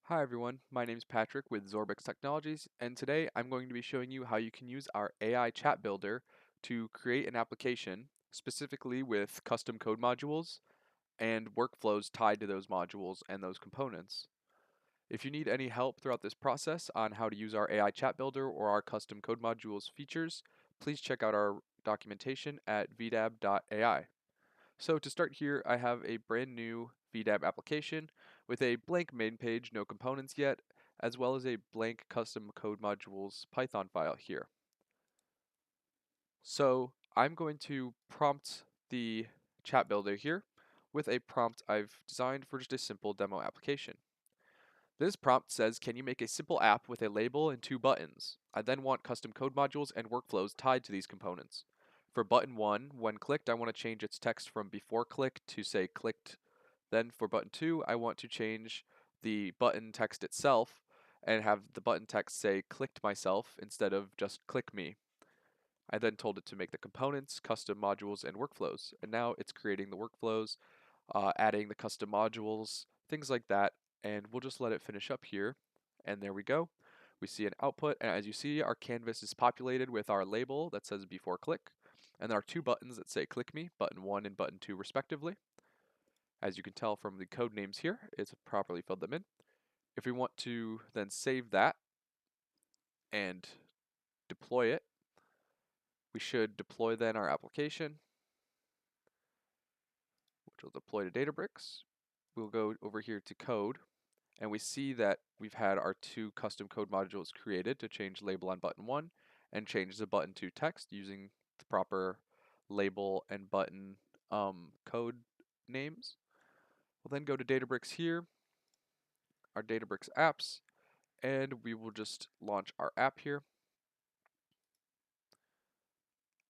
Hi everyone, my name is Patrick with Zorbix Technologies, and today I'm going to be showing you how you can use our AI chat builder to create an application specifically with custom code modules and workflows tied to those modules and those components. If you need any help throughout this process on how to use our AI chat builder or our custom code modules features, please check out our documentation at VDAB.AI. So to start here, I have a brand new VDAB application with a blank main page, no components yet, as well as a blank custom code modules Python file here. So I'm going to prompt the chat builder here with a prompt I've designed for just a simple demo application. This prompt says, can you make a simple app with a label and two buttons? I then want custom code modules and workflows tied to these components. For button 1, when clicked, I want to change its text from before click to say clicked. Then for button 2, I want to change the button text itself and have the button text say clicked myself instead of just click me. I then told it to make the components, custom modules, and workflows. And now it's creating the workflows, adding the custom modules, things like that. And we'll just let it finish up here. And there we go. We see an output. And as you see, our canvas is populated with our label that says before click. And there are two buttons that say click me, button 1 and button 2 respectively. As you can tell from the code names here, it's properly filled them in. If we want to then save that and deploy it, we should deploy then our application, which will deploy to Databricks. We'll go over here to code, and we see that we've had our two custom code modules created to change label on button 1 and change the button 2 text using the proper label and button code names. We'll then go to Databricks here, our Databricks Apps, and we will just launch our app here.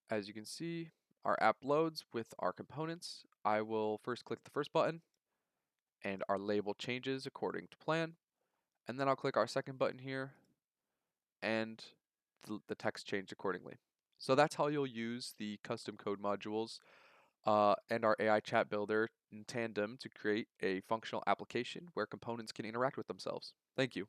As you can see, our app loads with our components. I will first click the first button, and our label changes according to plan. And then I'll click our second button here, and the text changed accordingly. So that's how you'll use the custom code modules and our AI chat builder in tandem to create a functional application where components can interact with themselves. Thank you.